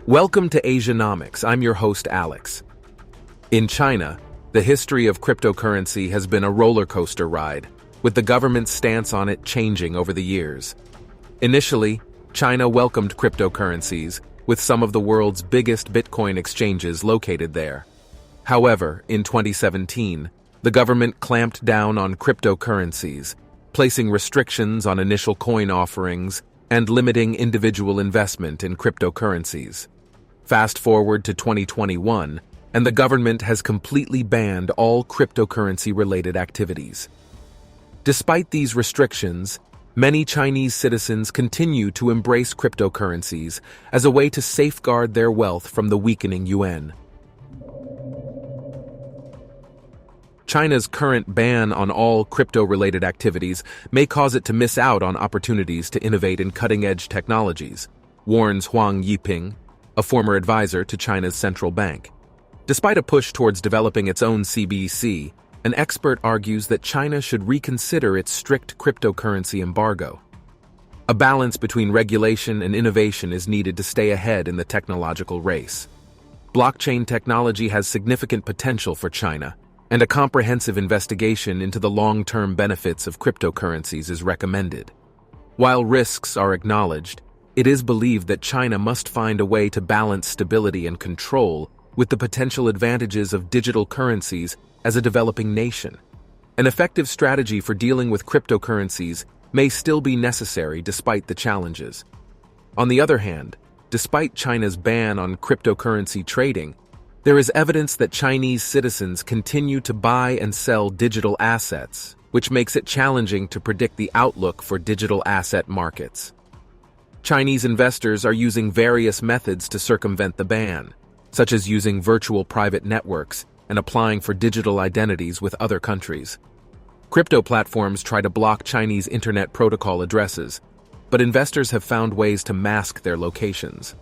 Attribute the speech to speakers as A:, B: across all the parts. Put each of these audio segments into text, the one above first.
A: Welcome to Asianomics. I'm your host, Alex. In China, the history of cryptocurrency has been a roller coaster ride, with the government's stance on it changing over the years. Initially, China welcomed cryptocurrencies, with some of the world's biggest Bitcoin exchanges located there. However, in 2017, the government clamped down on cryptocurrencies, placing restrictions on initial coin offerings and limiting individual investment in cryptocurrencies. Fast forward to 2021, and the government has completely banned all cryptocurrency-related activities. Despite these restrictions, many Chinese citizens continue to embrace cryptocurrencies as a way to safeguard their wealth from the weakening yuan. China's current ban on all crypto-related activities may cause it to miss out on opportunities to innovate in cutting-edge technologies, warns Huang Yiping, a former advisor to China's central bank. Despite a push towards developing its own CBDC, an expert argues that China should reconsider its strict cryptocurrency embargo. A balance between regulation and innovation is needed to stay ahead in the technological race. Blockchain technology has significant potential for China, and a comprehensive investigation into the long-term benefits of cryptocurrencies is recommended. While risks are acknowledged, it is believed that China must find a way to balance stability and control with the potential advantages of digital currencies as a developing nation. An effective strategy for dealing with cryptocurrencies may still be necessary despite the challenges. On the other hand, despite China's ban on cryptocurrency trading, there is evidence that Chinese citizens continue to buy and sell digital assets, which makes it challenging to predict the outlook for digital asset markets. Chinese investors are using various methods to circumvent the ban, such as using virtual private networks and applying for digital identities with other countries. Crypto platforms try to block Chinese internet protocol addresses, but investors have found ways to mask their locations.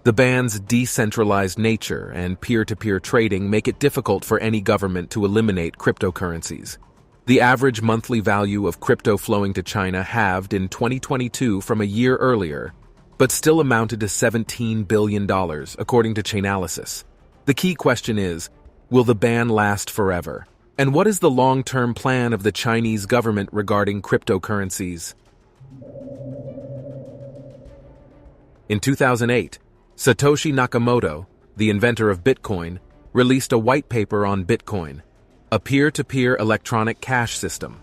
A: The ban's decentralized nature and peer-to-peer trading make it difficult for any government to eliminate cryptocurrencies. The average monthly value of crypto flowing to China halved in 2022 from a year earlier, but still amounted to $17 billion, according to Chainalysis. The key question is, will the ban last forever? And what is the long-term plan of the Chinese government regarding cryptocurrencies? In 2008, Satoshi Nakamoto, the inventor of Bitcoin, released a white paper on Bitcoin, a peer-to-peer electronic cash system.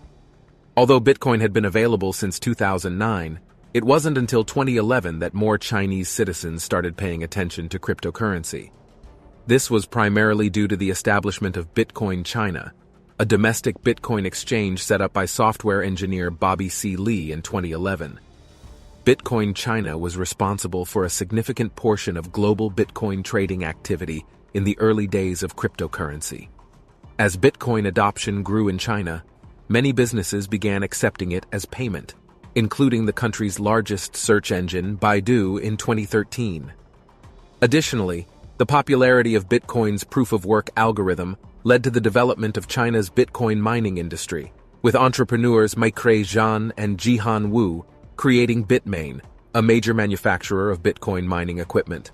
A: Although Bitcoin had been available since 2009, it wasn't until 2011 that more Chinese citizens started paying attention to cryptocurrency. This was primarily due to the establishment of Bitcoin China, a domestic Bitcoin exchange set up by software engineer Bobby C. Lee in 2011. Bitcoin China was responsible for a significant portion of global Bitcoin trading activity in the early days of cryptocurrency. As Bitcoin adoption grew in China, many businesses began accepting it as payment, including the country's largest search engine, Baidu, in 2013. Additionally, the popularity of Bitcoin's proof-of-work algorithm led to the development of China's Bitcoin mining industry, with entrepreneurs Micré Zhan and Jihan Wu creating Bitmain, a major manufacturer of Bitcoin mining equipment.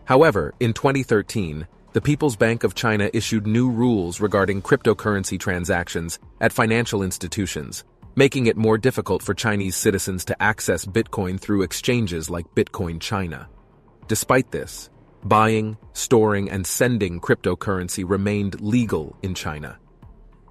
A: However, in 2013, the People's Bank of China issued new rules regarding cryptocurrency transactions at financial institutions, making it more difficult for Chinese citizens to access Bitcoin through exchanges like Bitcoin China. Despite this, buying, storing, and sending cryptocurrency remained legal in China.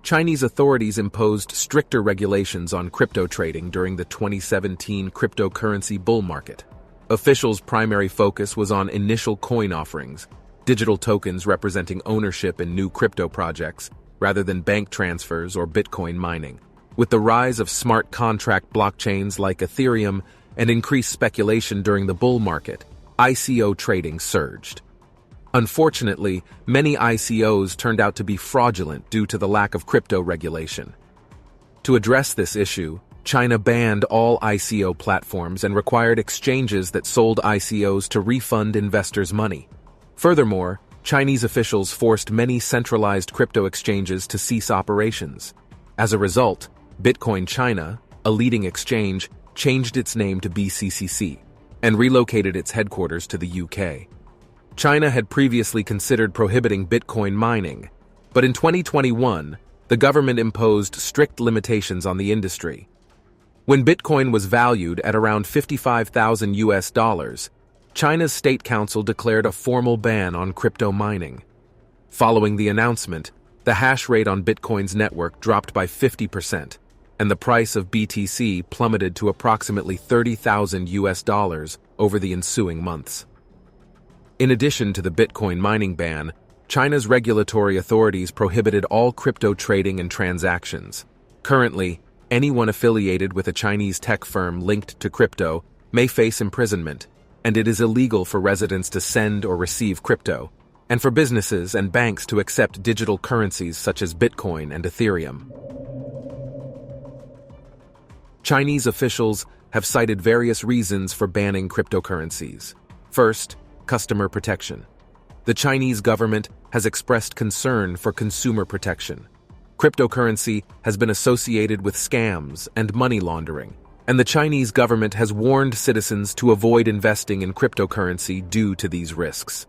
A: Chinese authorities imposed stricter regulations on crypto trading during the 2017 cryptocurrency bull market. Officials' primary focus was on initial coin offerings, digital tokens representing ownership in new crypto projects, rather than bank transfers or Bitcoin mining. With the rise of smart contract blockchains like Ethereum and increased speculation during the bull market, ICO trading surged. Unfortunately, many ICOs turned out to be fraudulent due to the lack of crypto regulation. To address this issue, China banned all ICO platforms and required exchanges that sold ICOs to refund investors' money. Furthermore, Chinese officials forced many centralized crypto exchanges to cease operations. As a result, Bitcoin China, a leading exchange, changed its name to BCCC and relocated its headquarters to the UK. China had previously considered prohibiting Bitcoin mining, but in 2021, the government imposed strict limitations on the industry. When Bitcoin was valued at around $55,000, China's State Council declared a formal ban on crypto mining. Following the announcement, the hash rate on Bitcoin's network dropped by 50%, and the price of BTC plummeted to approximately $30,000 over the ensuing months. In addition to the Bitcoin mining ban, China's regulatory authorities prohibited all crypto trading and transactions. Currently, anyone affiliated with a Chinese tech firm linked to crypto may face imprisonment, and it is illegal for residents to send or receive crypto, and for businesses and banks to accept digital currencies such as Bitcoin and Ethereum. Chinese officials have cited various reasons for banning cryptocurrencies. First, customer protection. The Chinese government has expressed concern for consumer protection. Cryptocurrency has been associated with scams and money laundering, and the Chinese government has warned citizens to avoid investing in cryptocurrency due to these risks.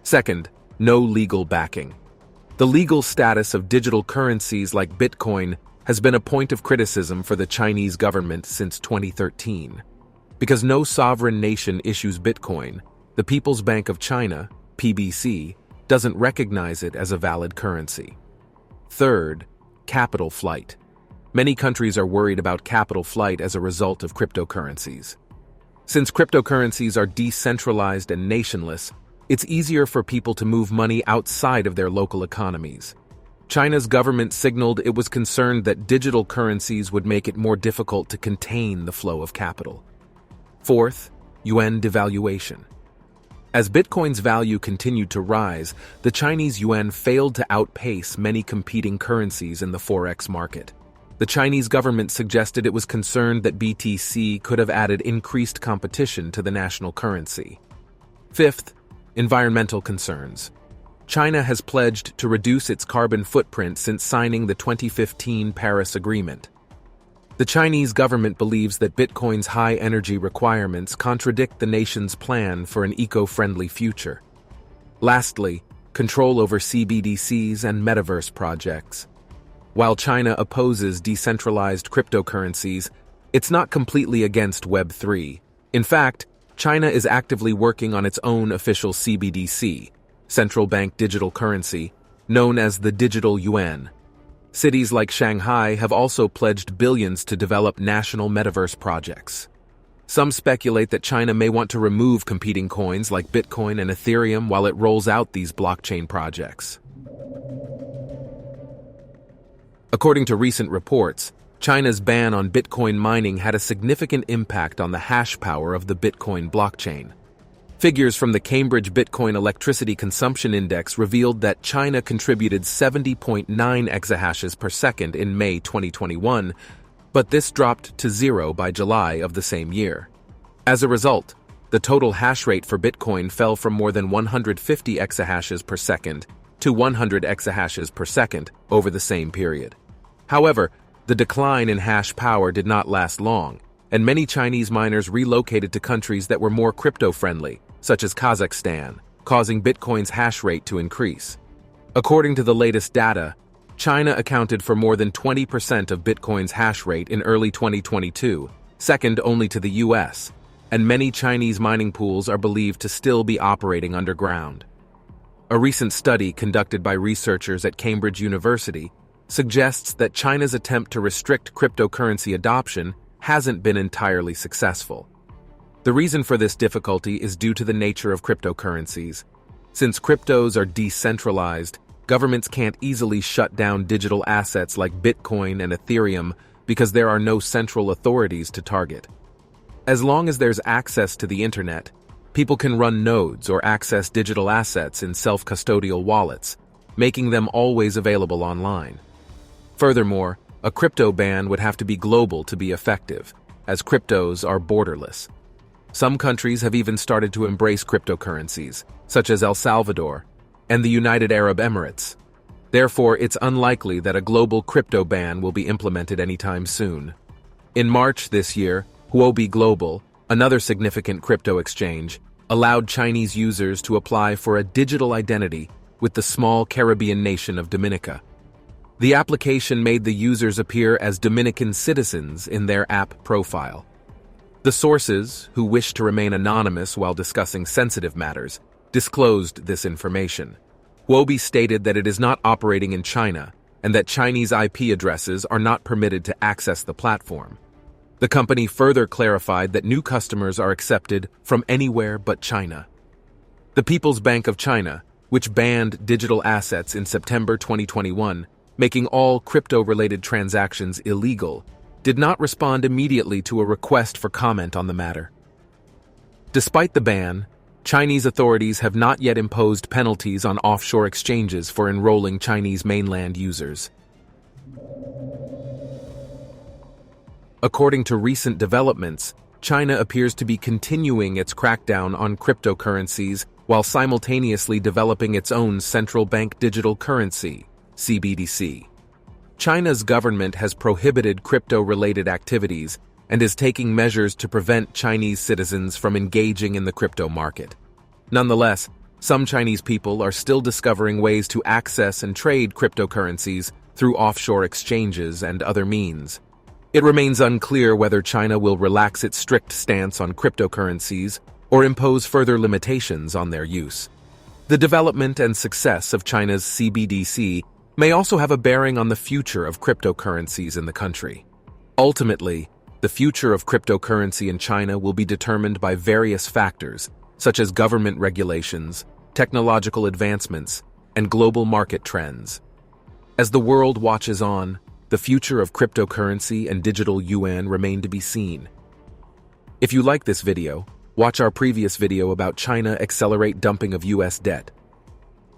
A: Second, no legal backing. The legal status of digital currencies like Bitcoin has been a point of criticism for the Chinese government since 2013. Because no sovereign nation issues Bitcoin, the People's Bank of China, PBC, doesn't recognize it as a valid currency. Third, capital flight. Many countries are worried about capital flight as a result of cryptocurrencies. Since cryptocurrencies are decentralized and nationless, it's easier for people to move money outside of their local economies. China's government signaled it was concerned that digital currencies would make it more difficult to contain the flow of capital. Fourth, Yuan devaluation. As Bitcoin's value continued to rise, the Chinese yuan failed to outpace many competing currencies in the forex market. The Chinese government suggested it was concerned that BTC could have added increased competition to the national currency. Fifth, environmental concerns. China has pledged to reduce its carbon footprint since signing the 2015 Paris Agreement. The Chinese government believes that Bitcoin's high energy requirements contradict the nation's plan for an eco-friendly future. Lastly, control over CBDCs and metaverse projects. While China opposes decentralized cryptocurrencies, it's not completely against Web3. In fact, China is actively working on its own official CBDC, central bank digital currency, known as the digital yuan. Cities like Shanghai have also pledged billions to develop national metaverse projects. Some speculate that China may want to remove competing coins like Bitcoin and Ethereum while it rolls out these blockchain projects. According to recent reports, China's ban on Bitcoin mining had a significant impact on the hash power of the Bitcoin blockchain. Figures from the Cambridge Bitcoin Electricity Consumption Index revealed that China contributed 70.9 exahashes per second in May 2021, but this dropped to 0 by July of the same year. As a result, the total hash rate for Bitcoin fell from more than 150 exahashes per second to 100 exahashes per second over the same period. However, the decline in hash power did not last long, and many Chinese miners relocated to countries that were more crypto-friendly, such as Kazakhstan, causing Bitcoin's hash rate to increase. According to the latest data, China accounted for more than 20% of Bitcoin's hash rate in early 2022, second only to the US, and many Chinese mining pools are believed to still be operating underground. A recent study conducted by researchers at Cambridge University suggests that China's attempt to restrict cryptocurrency adoption hasn't been entirely successful. The reason for this difficulty is due to the nature of cryptocurrencies. Since cryptos are decentralized, governments can't easily shut down digital assets like Bitcoin and Ethereum because there are no central authorities to target. As long as there's access to the internet, people can run nodes or access digital assets in self-custodial wallets, making them always available online. Furthermore, a crypto ban would have to be global to be effective, as cryptos are borderless. Some countries have even started to embrace cryptocurrencies, such as El Salvador and the United Arab Emirates. Therefore, it's unlikely that a global crypto ban will be implemented anytime soon. In March this year, Huobi Global, another significant crypto exchange, allowed Chinese users to apply for a digital identity with the small Caribbean nation of Dominica. The application made the users appear as Dominican citizens in their app profile. The sources, who wished to remain anonymous while discussing sensitive matters, disclosed this information. Huobi stated that it is not operating in China and that Chinese IP addresses are not permitted to access the platform. The company further clarified that new customers are accepted from anywhere but China. The People's Bank of China, which banned digital assets in September 2021, making all crypto-related transactions illegal, did not respond immediately to a request for comment on the matter. Despite the ban, Chinese authorities have not yet imposed penalties on offshore exchanges for enrolling Chinese mainland users. According to recent developments, China appears to be continuing its crackdown on cryptocurrencies while simultaneously developing its own central bank digital currency, CBDC. China's government has prohibited crypto-related activities and is taking measures to prevent Chinese citizens from engaging in the crypto market. Nonetheless, some Chinese people are still discovering ways to access and trade cryptocurrencies through offshore exchanges and other means. It remains unclear whether China will relax its strict stance on cryptocurrencies or impose further limitations on their use. The development and success of China's CBDC may also have a bearing on the future of cryptocurrencies in the country. Ultimately, the future of cryptocurrency in China will be determined by various factors, such as government regulations, technological advancements, and global market trends. As the world watches on, the future of cryptocurrency and digital yuan remain to be seen. If you like this video, watch our previous video about China accelerate dumping of US debt.